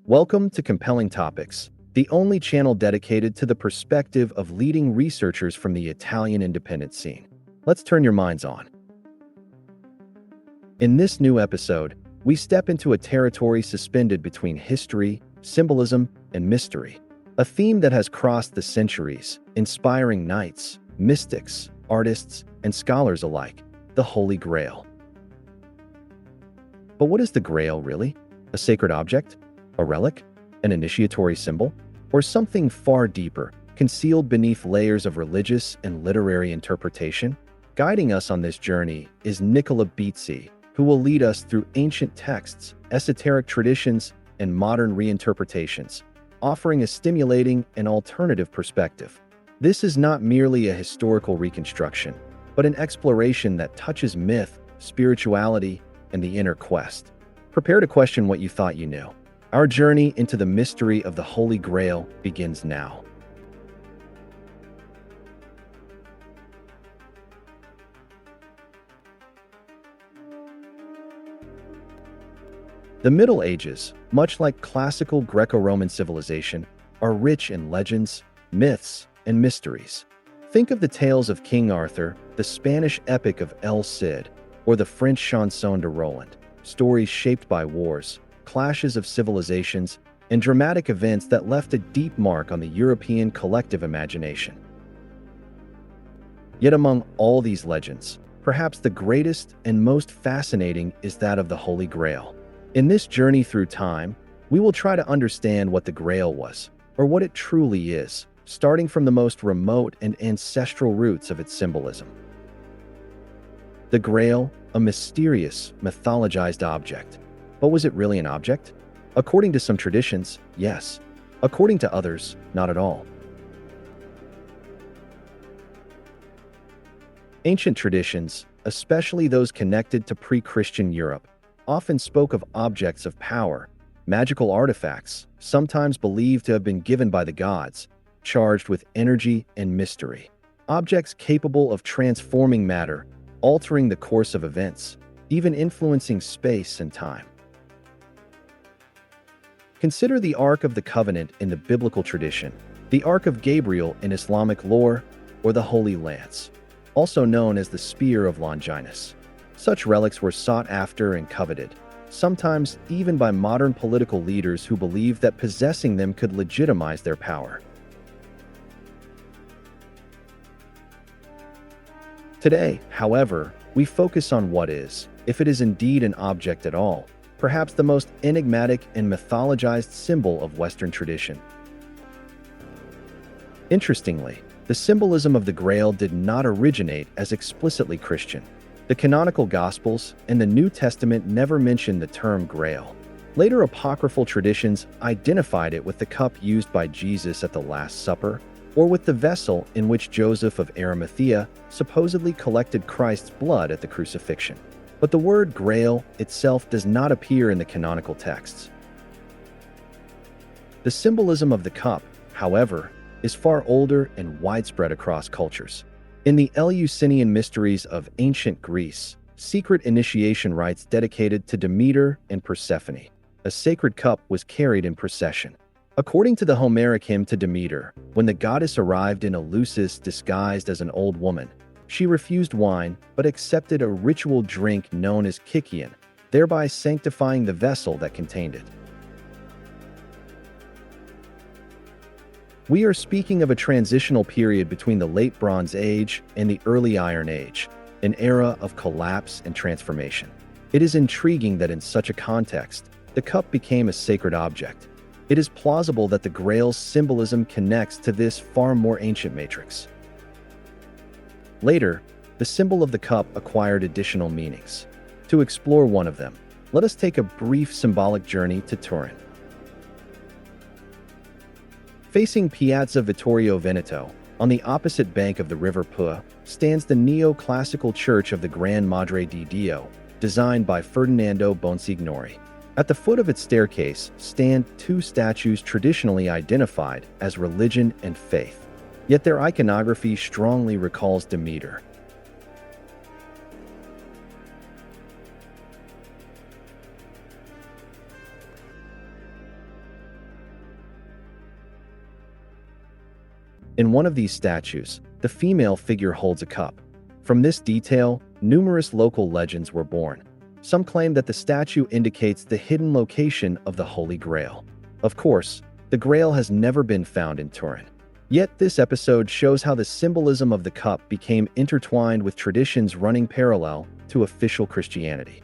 Welcome to Compelling Topics, the only channel dedicated to the perspective of leading researchers from the Italian independent scene. Let's turn your minds on. In this new episode, we step into a territory suspended between history, symbolism, and mystery, a theme that has crossed the centuries, inspiring knights, mystics, artists, and scholars alike: the Holy Grail. But what is the Grail really? A sacred object? A relic? An initiatory symbol? Or something far deeper, concealed beneath layers of religious and literary interpretation? Guiding us on this journey is Nicola Bizzi, who will lead us through ancient texts, esoteric traditions, and modern reinterpretations, offering a stimulating and alternative perspective. This is not merely a historical reconstruction, but an exploration that touches myth, spirituality, and the inner quest. Prepare to question what you thought you knew. Our journey into the mystery of the Holy Grail begins now. The Middle Ages, much like classical Greco-Roman civilization, are rich in legends, myths, and mysteries. Think of the tales of King Arthur, the Spanish epic of El Cid, or the French chanson de Roland, stories shaped by wars, clashes of civilizations, and dramatic events that left a deep mark on the European collective imagination. Yet among all these legends, perhaps the greatest and most fascinating is that of the Holy Grail. In this journey through time, we will try to understand what the Grail was, or what it truly is, starting from the most remote and ancestral roots of its symbolism. The Grail, a mysterious, mythologized object. But was it really an object? According to some traditions, yes. According to others, not at all. Ancient traditions, especially those connected to pre-Christian Europe, often spoke of objects of power, magical artifacts, sometimes believed to have been given by the gods, charged with energy and mystery. Objects capable of transforming matter, altering the course of events, even influencing space and time. Consider the Ark of the Covenant in the biblical tradition, the Ark of Gabriel in Islamic lore, or the Holy Lance, also known as the Spear of Longinus. Such relics were sought after and coveted, sometimes even by modern political leaders who believed that possessing them could legitimize their power. Today, however, we focus on what is, if it is indeed an object at all, perhaps the most enigmatic and mythologized symbol of Western tradition. Interestingly, the symbolism of the Grail did not originate as explicitly Christian. The canonical Gospels and the New Testament never mention the term Grail. Later apocryphal traditions identified it with the cup used by Jesus at the Last Supper, or with the vessel in which Joseph of Arimathea supposedly collected Christ's blood at the crucifixion. But the word Grail itself does not appear in the canonical texts. The symbolism of the cup, however, is far older and widespread across cultures. In the Eleusinian mysteries of ancient Greece, secret initiation rites dedicated to Demeter and Persephone, a sacred cup was carried in procession. According to the Homeric hymn to Demeter, when the goddess arrived in Eleusis disguised as an old woman, she refused wine but accepted a ritual drink known as kykeon, thereby sanctifying the vessel that contained it. We are speaking of a transitional period between the Late Bronze Age and the Early Iron Age, an era of collapse and transformation. It is intriguing that in such a context, the cup became a sacred object. It is plausible that the Grail's symbolism connects to this far more ancient matrix. Later, the symbol of the cup acquired additional meanings. To explore one of them, let us take a brief symbolic journey to Turin. Facing Piazza Vittorio Veneto, on the opposite bank of the River Po, stands the neoclassical Church of the Gran Madre di Dio, designed by Ferdinando Bonsignori. At the foot of its staircase stand two statues traditionally identified as religion and faith. Yet their iconography strongly recalls Demeter. In one of these statues, the female figure holds a cup. From this detail, numerous local legends were born. Some claim that the statue indicates the hidden location of the Holy Grail. Of course, the Grail has never been found in Turin. Yet this episode shows how the symbolism of the cup became intertwined with traditions running parallel to official Christianity.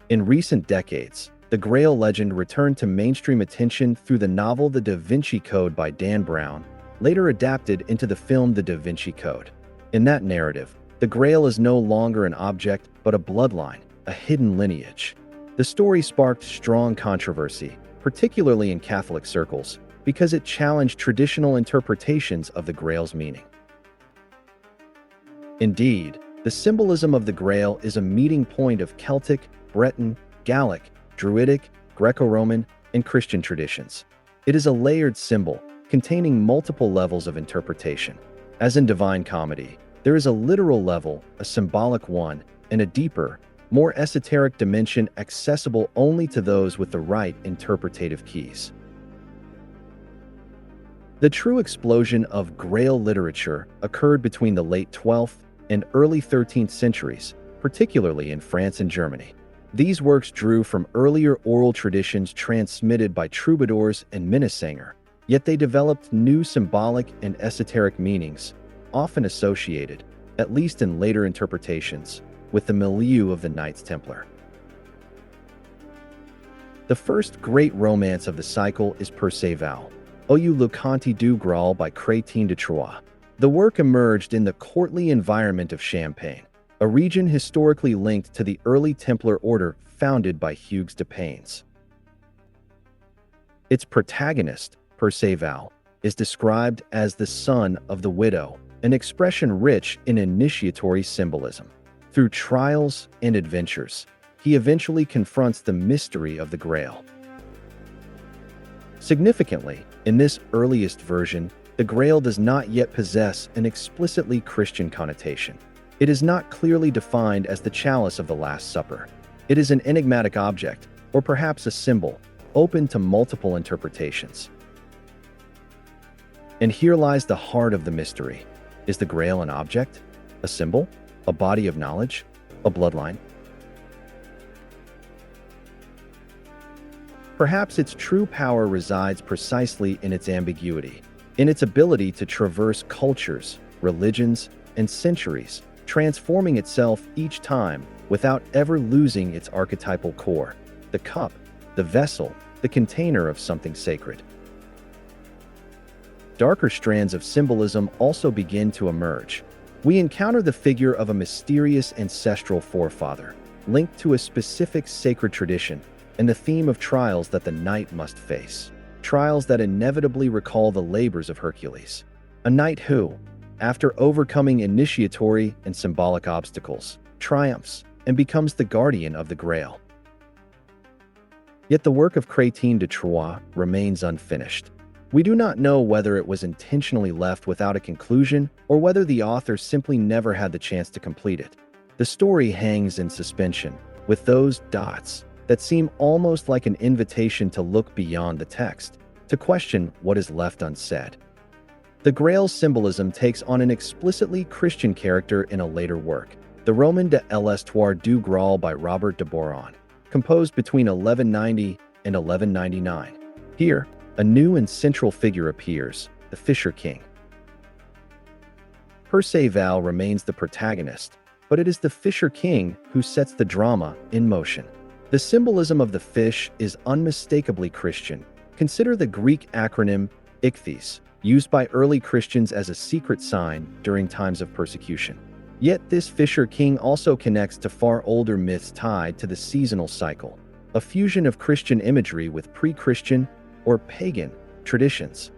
In recent decades, the Grail legend returned to mainstream attention through the novel The Da Vinci Code by Dan Brown, later adapted into the film The Da Vinci Code. In that narrative, the Grail is no longer an object but a bloodline, a hidden lineage. The story sparked strong controversy, particularly in Catholic circles, because it challenged traditional interpretations of the Grail's meaning. Indeed, the symbolism of the Grail is a meeting point of Celtic, Breton, Gallic, Druidic, Greco-Roman, and Christian traditions. It is a layered symbol, containing multiple levels of interpretation. As in Divine Comedy, there is a literal level, a symbolic one, and a deeper, more esoteric dimension accessible only to those with the right interpretative keys. The true explosion of Grail literature occurred between the late 12th and early 13th centuries, particularly in France and Germany. These works drew from earlier oral traditions transmitted by troubadours and minnesänger, yet they developed new symbolic and esoteric meanings, often associated, at least in later interpretations, with the milieu of the Knights Templar. The first great romance of the cycle is Perceval, ou Le Conte du Graal by Chrétien de Troyes. The work emerged in the courtly environment of Champagne, a region historically linked to the early Templar order founded by Hugues de Payens. Its protagonist, Perceval, is described as the son of the widow, an expression rich in initiatory symbolism. Through trials and adventures, he eventually confronts the mystery of the Grail. Significantly, in this earliest version, the Grail does not yet possess an explicitly Christian connotation. It is not clearly defined as the chalice of the Last Supper. It is an enigmatic object, or perhaps a symbol, open to multiple interpretations. And here lies the heart of the mystery. Is the Grail an object? A symbol? A body of knowledge? A bloodline? Perhaps its true power resides precisely in its ambiguity, in its ability to traverse cultures, religions, and centuries, transforming itself each time without ever losing its archetypal core, the cup, the vessel, the container of something sacred. Darker strands of symbolism also begin to emerge. We encounter the figure of a mysterious ancestral forefather, linked to a specific sacred tradition, and the theme of trials that the knight must face. Trials that inevitably recall the labors of Hercules. A knight who, after overcoming initiatory and symbolic obstacles, triumphs and becomes the guardian of the Grail. Yet the work of Chrétien de Troyes remains unfinished. We do not know whether it was intentionally left without a conclusion or whether the author simply never had the chance to complete it. The story hangs in suspension, with those dots that seem almost like an invitation to look beyond the text, to question what is left unsaid. The Grail's symbolism takes on an explicitly Christian character in a later work, the Roman de l'Histoire du Graal by Robert de Boron, composed between 1190 and 1199. Here, a new and central figure appears, the Fisher King. Perceval remains the protagonist, but it is the Fisher King who sets the drama in motion. The symbolism of the fish is unmistakably Christian. Consider the Greek acronym ichthys, used by early Christians as a secret sign during times of persecution. Yet this Fisher King also connects to far older myths tied to the seasonal cycle, a fusion of Christian imagery with pre-Christian or pagan traditions.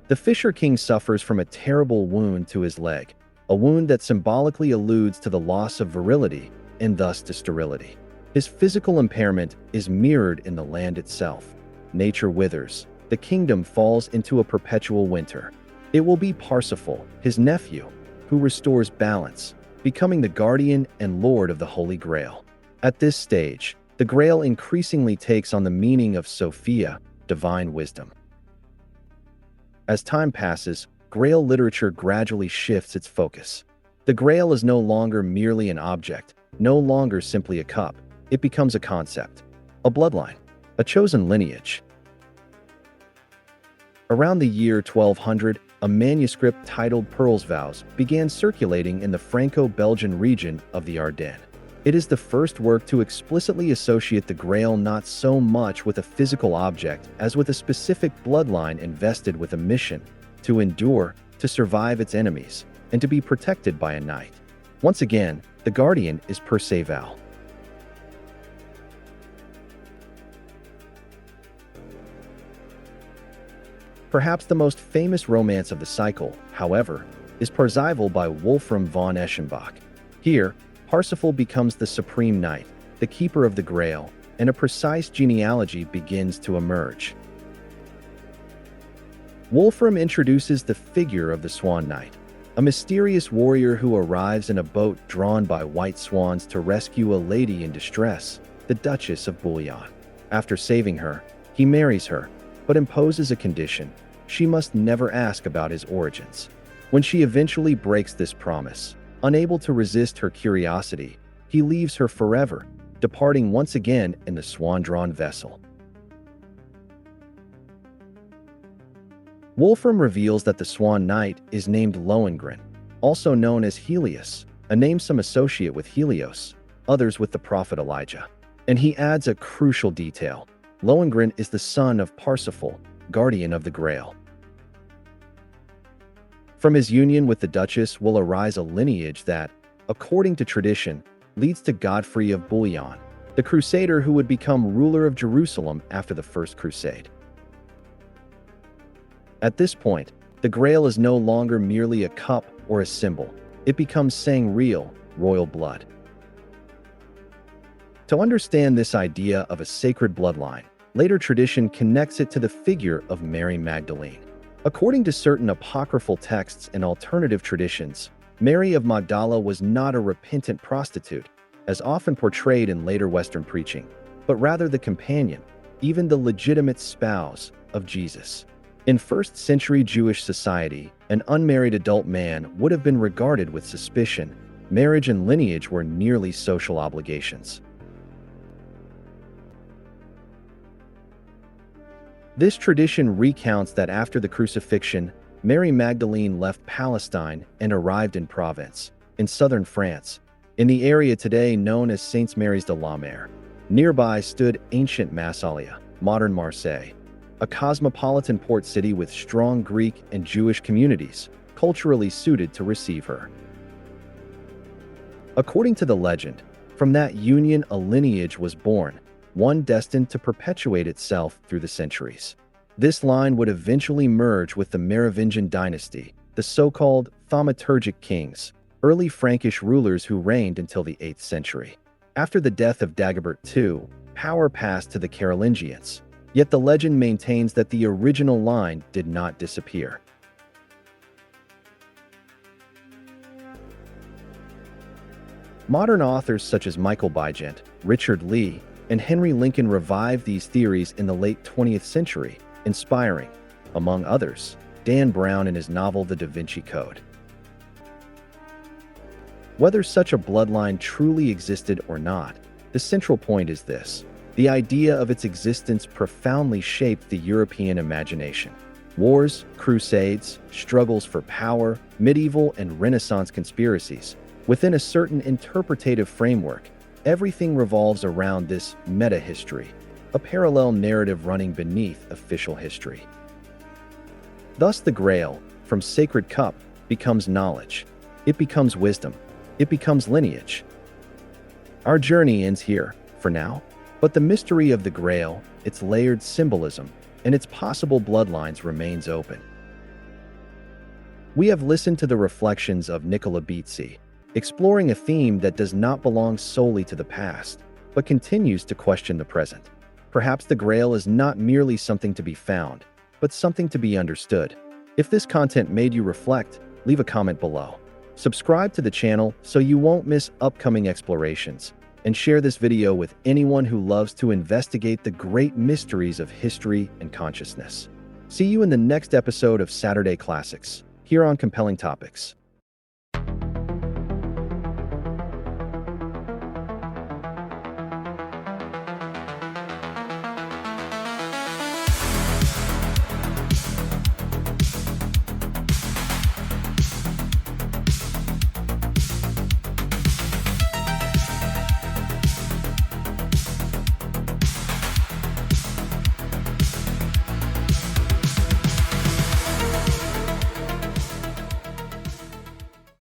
The Fisher King suffers from a terrible wound to his leg, a wound that symbolically alludes to the loss of virility and thus to sterility. His physical impairment is mirrored in the land itself. Nature withers. The kingdom falls into a perpetual winter. It will be Parsifal, his nephew, who restores balance, becoming the guardian and lord of the Holy Grail. At this stage, the Grail increasingly takes on the meaning of Sophia, divine wisdom. As time passes, Grail literature gradually shifts its focus. The Grail is no longer merely an object, no longer simply a cup. It becomes a concept, a bloodline, a chosen lineage. Around the year 1200, a manuscript titled Pearl's Vows began circulating in the Franco-Belgian region of the Ardennes. It is the first work to explicitly associate the Grail not so much with a physical object as with a specific bloodline invested with a mission to endure, to survive its enemies, and to be protected by a knight. Once again, the guardian is Perceval. Perhaps the most famous romance of the cycle, however, is Parzival by Wolfram von Eschenbach. Here, Parsifal becomes the supreme knight, the keeper of the Grail, and a precise genealogy begins to emerge. Wolfram introduces the figure of the Swan Knight, a mysterious warrior who arrives in a boat drawn by white swans to rescue a lady in distress, the Duchess of Bouillon. After saving her, he marries her, but imposes a condition: she must never ask about his origins. When she eventually breaks this promise, unable to resist her curiosity, he leaves her forever, departing once again in the swan-drawn vessel. Wolfram reveals that the Swan Knight is named Lohengrin, also known as Helios, a name some associate with Helios, others with the prophet Elijah. And he adds a crucial detail: Lohengrin is the son of Parsifal, guardian of the Grail. From his union with the Duchess will arise a lineage that, according to tradition, leads to Godfrey of Bouillon, the crusader who would become ruler of Jerusalem after the First Crusade. At this point, the Grail is no longer merely a cup or a symbol. It becomes sangreal, royal blood. To understand this idea of a sacred bloodline, later tradition connects it to the figure of Mary Magdalene. According to certain apocryphal texts and alternative traditions, Mary of Magdala was not a repentant prostitute, as often portrayed in later Western preaching, but rather the companion, even the legitimate spouse, of Jesus. In first-century Jewish society, an unmarried adult man would have been regarded with suspicion. Marriage and lineage were nearly social obligations. This tradition recounts that after the crucifixion, Mary Magdalene left Palestine and arrived in Provence, in southern France, in the area today known as Saint Mary's de la Mer. Nearby stood ancient Massalia, modern Marseille, a cosmopolitan port city with strong Greek and Jewish communities, culturally suited to receive her. According to the legend, from that union a lineage was born, one destined to perpetuate itself through the centuries. This line would eventually merge with the Merovingian dynasty, the so-called thaumaturgic kings, early Frankish rulers who reigned until the 8th century. After the death of Dagobert II, power passed to the Carolingians, yet the legend maintains that the original line did not disappear. Modern authors such as Michael Bygent, Richard Lee, and Henry Lincoln revived these theories in the late 20th century, inspiring, among others, Dan Brown in his novel The Da Vinci Code. Whether such a bloodline truly existed or not, the central point is this: the idea of its existence profoundly shaped the European imagination. Wars, crusades, struggles for power, medieval and Renaissance conspiracies. Within a certain interpretative framework, everything revolves around this meta-history, a parallel narrative running beneath official history. Thus the Grail, from sacred cup, becomes knowledge. It becomes wisdom. It becomes lineage. Our journey ends here, for now, but the mystery of the Grail, its layered symbolism, and its possible bloodlines remains open. We have listened to the reflections of Nicola Bizzi, exploring a theme that does not belong solely to the past, but continues to question the present. Perhaps the Grail is not merely something to be found, but something to be understood. If this content made you reflect, leave a comment below. Subscribe to the channel so you won't miss upcoming explorations, and share this video with anyone who loves to investigate the great mysteries of history and consciousness. See you in the next episode of Saturday Classics, here on Compelling Topics.